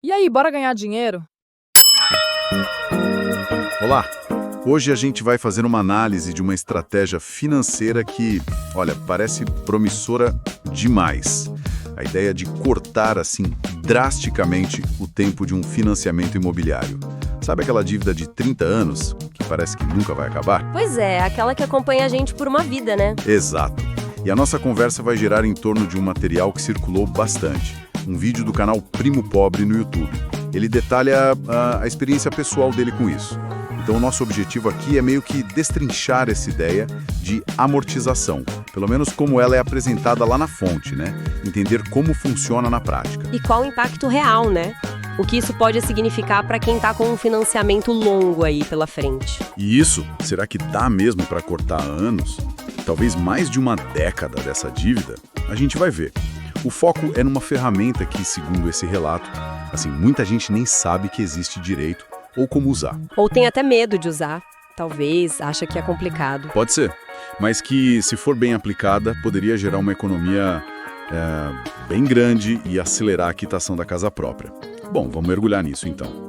E aí, bora ganhar dinheiro? Olá! Hoje a gente vai fazer uma análise de uma estratégia financeira que, olha, parece promissora demais. A ideia de cortar, assim, drasticamente o tempo de um financiamento imobiliário. Sabe aquela dívida de 30 anos, que parece que nunca vai acabar? Pois é, aquela que acompanha a gente por uma vida, né? Exato. E a nossa conversa vai girar em torno de um material que circulou bastante. Um vídeo do canal Primo Pobre no YouTube. Ele detalha a experiência pessoal dele com isso. Então o nosso objetivo aqui é meio que destrinchar essa ideia de amortização, pelo menos como ela é apresentada lá na fonte, né? Entender como funciona na prática. E qual o impacto real, né? O que isso pode significar para quem tá com um financiamento longo aí pela frente. E isso, será que dá mesmo para cortar anos? Talvez mais de uma década dessa dívida? A gente vai ver. O foco é numa ferramenta que, segundo esse relato, assim, muita gente nem sabe que existe direito ou como usar. Ou tem até medo de usar. Talvez, acha que é complicado. Pode ser, mas que, se for bem aplicada, poderia gerar uma economia bem grande e acelerar a quitação da casa própria. Bom, vamos mergulhar nisso então.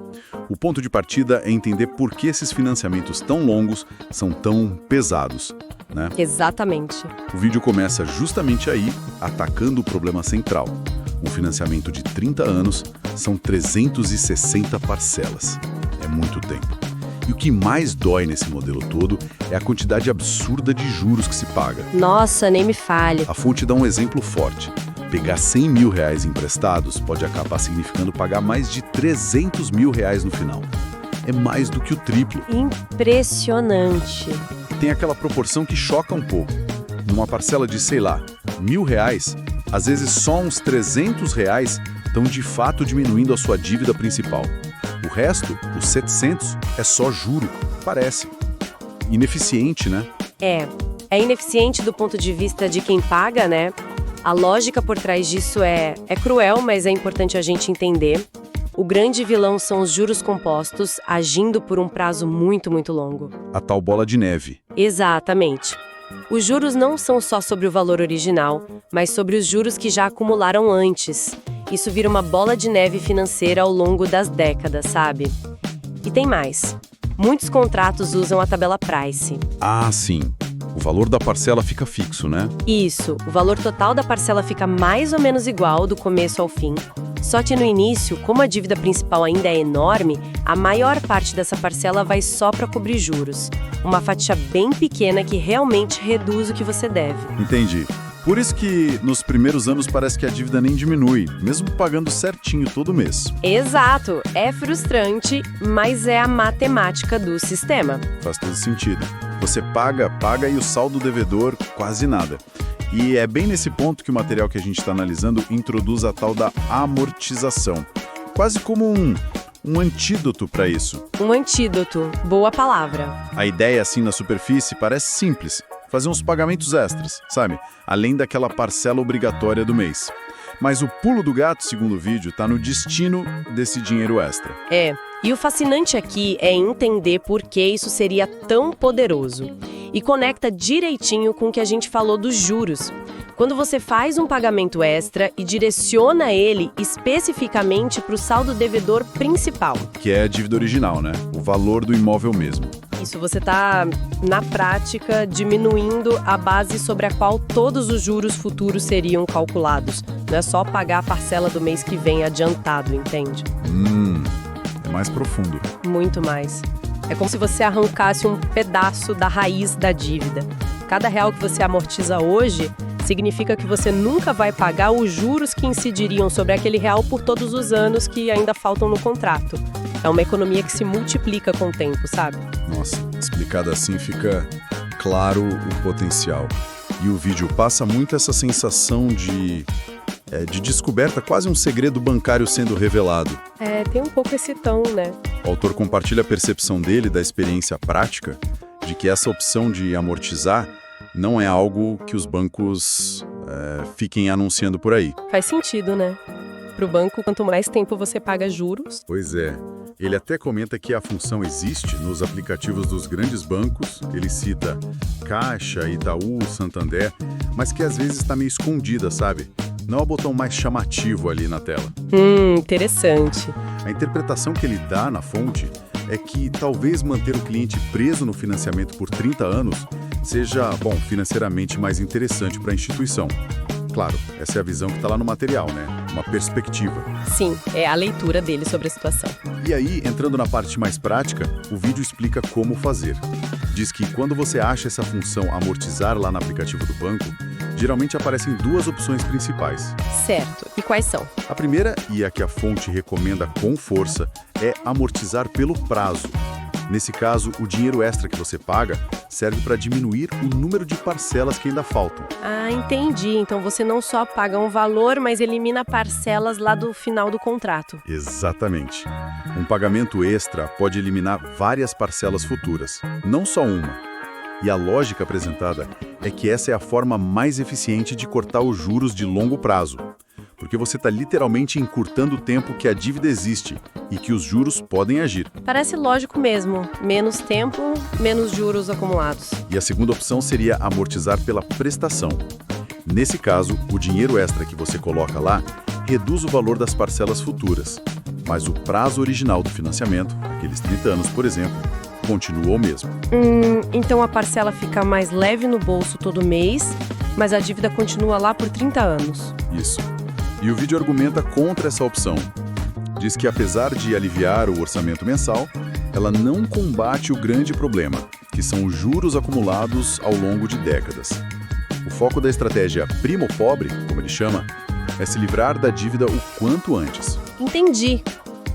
O ponto de partida é entender por que esses financiamentos tão longos são tão pesados, né? Exatamente. O vídeo começa justamente aí, atacando o problema central. Um financiamento de 30 anos são 360 parcelas. É muito tempo. E o que mais dói nesse modelo todo é a quantidade absurda de juros que se paga. Nossa, nem me fale. A fonte dá um exemplo forte. Pegar 100 mil reais emprestados pode acabar significando pagar mais de 300 mil reais no final. É mais do que o triplo. Impressionante. Tem aquela proporção que choca um pouco. Numa parcela de, sei lá, R$1.000, às vezes só uns R$300 estão de fato diminuindo a sua dívida principal. O resto, os 700, é só juro, parece. Ineficiente, né? É ineficiente do ponto de vista de quem paga, né? A lógica por trás disso é cruel, mas é importante a gente entender. O grande vilão são os juros compostos, agindo por um prazo muito, muito longo. A tal bola de neve. Exatamente. Os juros não são só sobre o valor original, mas sobre os juros que já acumularam antes. Isso vira uma bola de neve financeira ao longo das décadas, sabe? E tem mais. Muitos contratos usam a tabela Price. Ah, sim. O valor da parcela fica fixo, né? Isso, o valor total da parcela fica mais ou menos igual do começo ao fim. Só que no início, como a dívida principal ainda é enorme, a maior parte dessa parcela vai só para cobrir juros. Uma fatia bem pequena que realmente reduz o que você deve. Entendi. Por isso que nos primeiros anos parece que a dívida nem diminui, mesmo pagando certinho todo mês. Exato, é frustrante, mas é a matemática do sistema. Faz todo sentido. Você paga e o saldo devedor quase nada. E é bem nesse ponto que o material que a gente está analisando introduz a tal da amortização. Quase como um antídoto para isso. Um antídoto, boa palavra. A ideia, assim, na superfície, parece simples. Fazer uns pagamentos extras, sabe? Além daquela parcela obrigatória do mês. Mas o pulo do gato, segundo o vídeo, está no destino desse dinheiro extra. E o fascinante aqui é entender por que isso seria tão poderoso. E conecta direitinho com o que a gente falou dos juros. Quando você faz um pagamento extra e direciona ele especificamente para o saldo devedor principal. Que é a dívida original, né? O valor do imóvel mesmo. Isso, você está, na prática, diminuindo a base sobre a qual todos os juros futuros seriam calculados. Não é só pagar a parcela do mês que vem adiantado, entende? É mais profundo. Muito mais. É como se você arrancasse um pedaço da raiz da dívida. Cada real que você amortiza hoje significa que você nunca vai pagar os juros que incidiriam sobre aquele real por todos os anos que ainda faltam no contrato. É uma economia que se multiplica com o tempo, sabe? Nossa, explicado assim fica claro o potencial. E o vídeo passa muito essa sensação de descoberta, quase um segredo bancário sendo revelado. Tem um pouco esse tom, né? O autor compartilha a percepção dele da experiência prática de que essa opção de amortizar não é algo que os bancos fiquem anunciando por aí. Faz sentido, né? Para o banco, quanto mais tempo você paga juros... Pois é. Ele até comenta que a função existe nos aplicativos dos grandes bancos. Ele cita Caixa, Itaú, Santander, mas que às vezes está meio escondida, sabe? não é o botão mais chamativo ali na tela. Interessante. A interpretação que ele dá na fonte é que talvez manter o cliente preso no financiamento por 30 anos seja, financeiramente mais interessante para a instituição. Claro, essa é a visão que está lá no material, né? Uma perspectiva. Sim, é a leitura dele sobre a situação. E aí, entrando na parte mais prática, o vídeo explica como fazer. Diz que quando você acha essa função amortizar lá no aplicativo do banco, geralmente aparecem duas opções principais. Certo. E quais são? A primeira, e a que a fonte recomenda com força, é amortizar pelo prazo. Nesse caso, o dinheiro extra que você paga serve para diminuir o número de parcelas que ainda faltam. Ah, entendi. Então você não só paga um valor, mas elimina parcelas lá do final do contrato. Exatamente. Um pagamento extra pode eliminar várias parcelas futuras, não só uma. E a lógica apresentada é que essa é a forma mais eficiente de cortar os juros de longo prazo. Porque você está literalmente encurtando o tempo que a dívida existe e que os juros podem agir. Parece lógico mesmo. Menos tempo, menos juros acumulados. E a segunda opção seria amortizar pela prestação. Nesse caso, o dinheiro extra que você coloca lá reduz o valor das parcelas futuras, mas o prazo original do financiamento, aqueles 30 anos, por exemplo, continua o mesmo. Então a parcela fica mais leve no bolso todo mês, mas a dívida continua lá por 30 anos. Isso. E o vídeo argumenta contra essa opção. Diz que apesar de aliviar o orçamento mensal, ela não combate o grande problema, que são os juros acumulados ao longo de décadas. O foco da estratégia primo pobre, como ele chama, é se livrar da dívida o quanto antes. Entendi.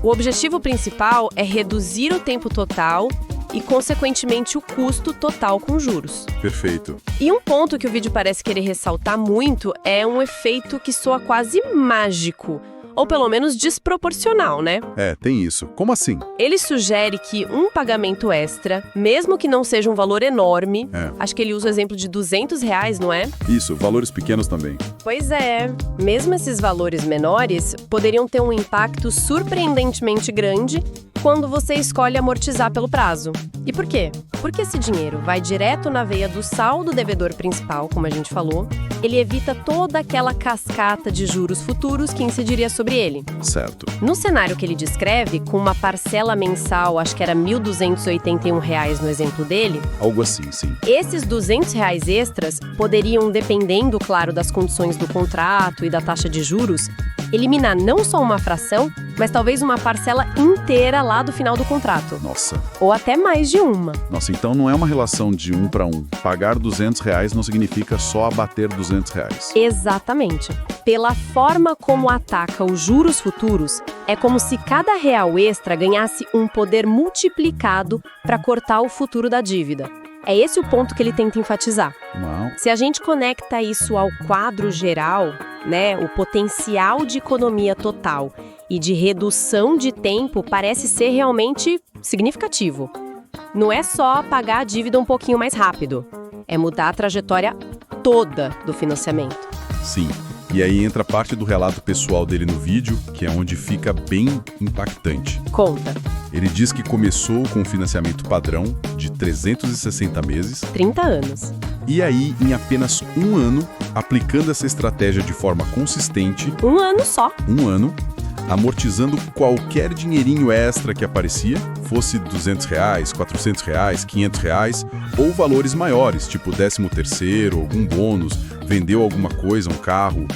O objetivo principal é reduzir o tempo total e, consequentemente, o custo total com juros. Perfeito. E um ponto que o vídeo parece querer ressaltar muito é um efeito que soa quase mágico, ou pelo menos desproporcional, né? Tem isso. Como assim? Ele sugere que um pagamento extra, mesmo que não seja um valor enorme, acho que ele usa o exemplo de R$200, não é? Isso, valores pequenos também. Pois é. Mesmo esses valores menores poderiam ter um impacto surpreendentemente grande quando você escolhe amortizar pelo prazo. E por quê? Porque esse dinheiro vai direto na veia do saldo devedor principal, como a gente falou, ele evita toda aquela cascata de juros futuros que incidiria sobre ele. Certo. No cenário que ele descreve, com uma parcela mensal, acho que era R$1.281 no exemplo dele, Algo assim, sim. esses R$200 extras poderiam, dependendo, claro, das condições do contrato e da taxa de juros, eliminar não só uma fração, mas talvez uma parcela inteira lá do final do contrato. Nossa. Ou até mais de uma. Nossa, então não é uma relação de 1 para 1. Pagar R$200 não significa só abater R$200. Exatamente. Pela forma como ataca os juros futuros, é como se cada real extra ganhasse um poder multiplicado para cortar o futuro da dívida. É esse o ponto que ele tenta enfatizar. Uau. Se a gente conecta isso ao quadro geral, né, o potencial de economia total e de redução de tempo parece ser realmente significativo. Não é só pagar a dívida um pouquinho mais rápido, é mudar a trajetória toda do financiamento. Sim. E aí entra parte do relato pessoal dele no vídeo, que é onde fica bem impactante. Conta. Ele diz que começou com um financiamento padrão de 360 meses. 30 anos. E aí, em apenas um ano, aplicando essa estratégia de forma consistente, Um ano só. amortizando qualquer dinheirinho extra que aparecia, fosse R$200, R$400, R$500, ou valores maiores, tipo 13º, algum bônus, vendeu alguma coisa, um carro,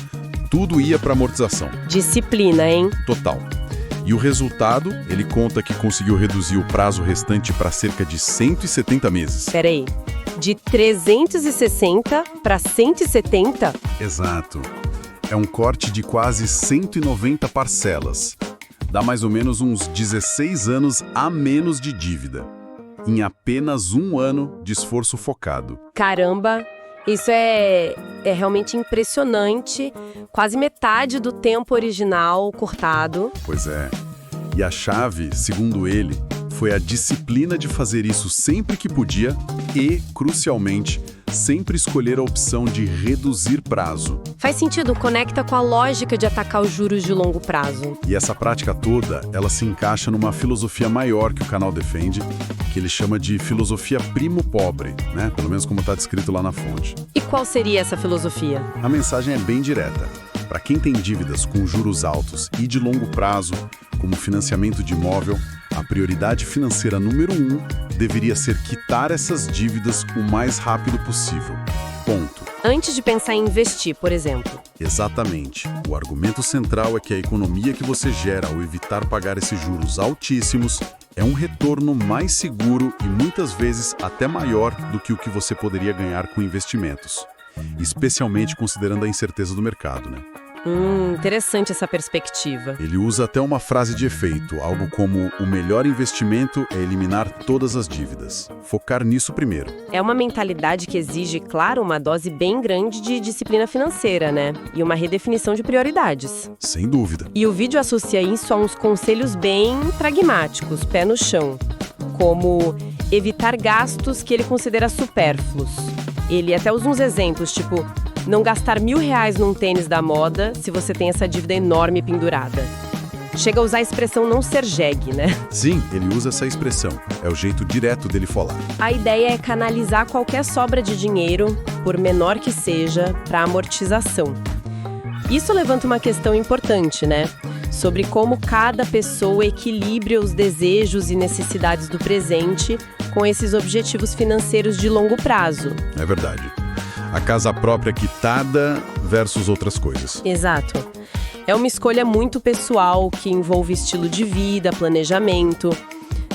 tudo ia para amortização. Disciplina, hein? Total. E o resultado, ele conta que conseguiu reduzir o prazo restante para cerca de 170 meses. Peraí, de 360 para 170? Exato. É um corte de quase 190 parcelas. Dá mais ou menos uns 16 anos a menos de dívida. Em apenas um ano de esforço focado. Caramba, isso é realmente impressionante. Quase metade do tempo original cortado. Pois é. E a chave, segundo ele, foi a disciplina de fazer isso sempre que podia e, crucialmente, sempre escolher a opção de reduzir prazo. Faz sentido, conecta com a lógica de atacar os juros de longo prazo. E essa prática toda, ela se encaixa numa filosofia maior que o canal defende, que ele chama de filosofia primo pobre, né? Pelo menos como está descrito lá na fonte. E qual seria essa filosofia? A mensagem é bem direta. Para quem tem dívidas com juros altos e de longo prazo, como financiamento de imóvel, a prioridade financeira número 1 deveria ser quitar essas dívidas o mais rápido possível. Ponto. Antes de pensar em investir, por exemplo. Exatamente. O argumento central é que a economia que você gera ao evitar pagar esses juros altíssimos é um retorno mais seguro e muitas vezes até maior do que o que você poderia ganhar com investimentos. Especialmente considerando a incerteza do mercado, né? Interessante essa perspectiva. Ele usa até uma frase de efeito, algo como: o melhor investimento é eliminar todas as dívidas. Focar nisso primeiro. É uma mentalidade que exige, claro, uma dose bem grande de disciplina financeira, né? E uma redefinição de prioridades. Sem dúvida. E o vídeo associa isso a uns conselhos bem pragmáticos, pé no chão, como evitar gastos que ele considera supérfluos. Ele até usa uns exemplos, tipo: não gastar R$1.000 num tênis da moda se você tem essa dívida enorme pendurada. Chega a usar a expressão não ser jegue, né? Sim, ele usa essa expressão. É o jeito direto dele falar. A ideia é canalizar qualquer sobra de dinheiro, por menor que seja, para amortização. Isso levanta uma questão importante, né? Sobre como cada pessoa equilibra os desejos e necessidades do presente com esses objetivos financeiros de longo prazo. É verdade. A casa própria quitada versus outras coisas. Exato. É uma escolha muito pessoal que envolve estilo de vida, planejamento.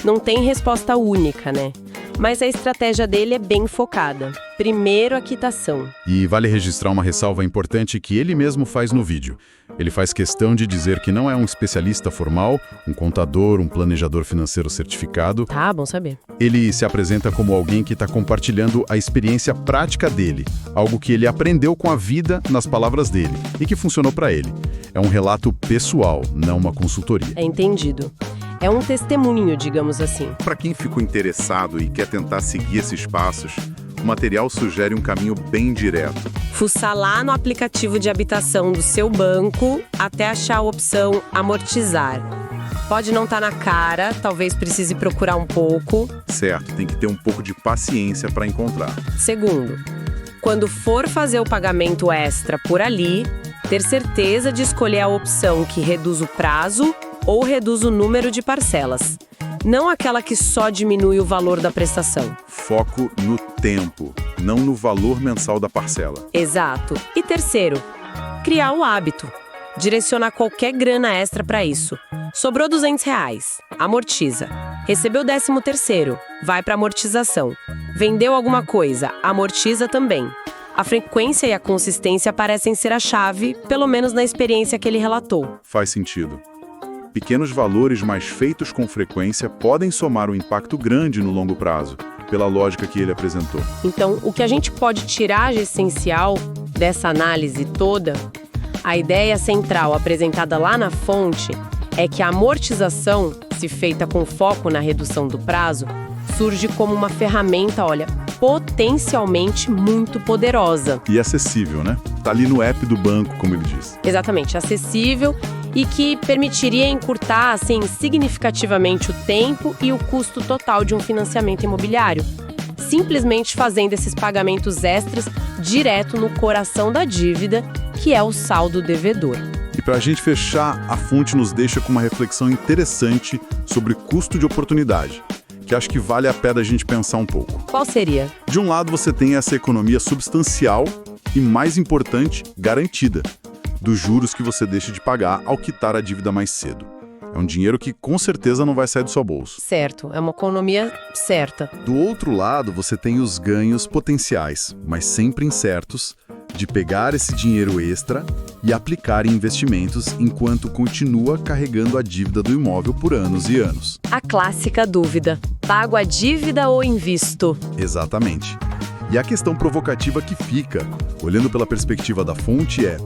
Não tem resposta única, né? Mas a estratégia dele é bem focada. Primeiro, a quitação. E vale registrar uma ressalva importante que ele mesmo faz no vídeo. Ele faz questão de dizer que não é um especialista formal, um contador, um planejador financeiro certificado. Tá, bom saber. Ele se apresenta como alguém que está compartilhando a experiência prática dele, algo que ele aprendeu com a vida, nas palavras dele, e que funcionou para ele. É um relato pessoal, não uma consultoria. É entendido. É um testemunho, digamos assim. Para quem ficou interessado e quer tentar seguir esses passos, o material sugere um caminho bem direto. Fuçar lá no aplicativo de habitação do seu banco até achar a opção amortizar. Pode não estar na cara, talvez precise procurar um pouco. Certo, tem que ter um pouco de paciência para encontrar. Segundo, quando for fazer o pagamento extra por ali, ter certeza de escolher a opção que reduz o prazo ou reduz o número de parcelas. Não aquela que só diminui o valor da prestação. Foco no tempo, não no valor mensal da parcela. Exato. E terceiro, criar o hábito. Direcionar qualquer grana extra para isso. Sobrou R$200, amortiza. Recebeu o 13º, vai para amortização. Vendeu alguma coisa, amortiza também. A frequência e a consistência parecem ser a chave, pelo menos na experiência que ele relatou. Faz sentido. Pequenos valores, mas feitos com frequência, podem somar um impacto grande no longo prazo, pela lógica que ele apresentou. Então, o que a gente pode tirar de essencial dessa análise toda, a ideia central apresentada lá na fonte, é que a amortização, se feita com foco na redução do prazo, surge como uma ferramenta, potencialmente muito poderosa. E acessível, né? Tá ali no app do banco, como ele diz. Exatamente, acessível e que permitiria encurtar, significativamente o tempo e o custo total de um financiamento imobiliário, simplesmente fazendo esses pagamentos extras direto no coração da dívida, que é o saldo devedor. E para a gente fechar, a fonte nos deixa com uma reflexão interessante sobre custo de oportunidade, que acho que vale a pena a gente pensar um pouco. Qual seria? De um lado, você tem essa economia substancial e, mais importante, garantida, dos juros que você deixa de pagar ao quitar a dívida mais cedo. É um dinheiro que com certeza não vai sair do seu bolso. Certo, é uma economia certa. Do outro lado, você tem os ganhos potenciais, mas sempre incertos, de pegar esse dinheiro extra e aplicar em investimentos enquanto continua carregando a dívida do imóvel por anos e anos. A clássica dúvida: pago a dívida ou invisto? Exatamente. E a questão provocativa que fica, olhando pela perspectiva da fonte, é: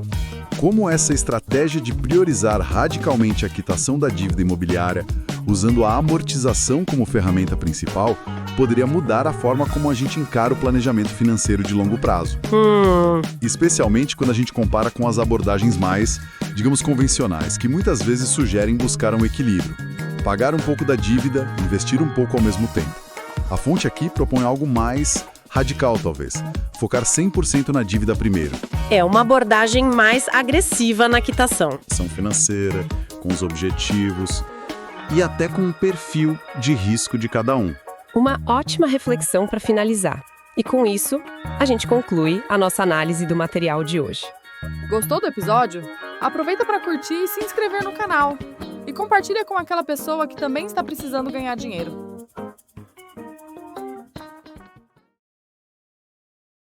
como essa estratégia de priorizar radicalmente a quitação da dívida imobiliária, usando a amortização como ferramenta principal, poderia mudar a forma como a gente encara o planejamento financeiro de longo prazo. Especialmente quando a gente compara com as abordagens mais, digamos, convencionais, que muitas vezes sugerem buscar um equilíbrio. Pagar um pouco da dívida, investir um pouco ao mesmo tempo. A fonte aqui propõe algo mais Radical, talvez. Focar 100% na dívida primeiro. É uma abordagem mais agressiva na quitação. Ação financeira, com os objetivos e até com um perfil de risco de cada um. Uma ótima reflexão para finalizar. E com isso, a gente conclui a nossa análise do material de hoje. Gostou do episódio? Aproveita para curtir e se inscrever no canal. E compartilha com aquela pessoa que também está precisando ganhar dinheiro.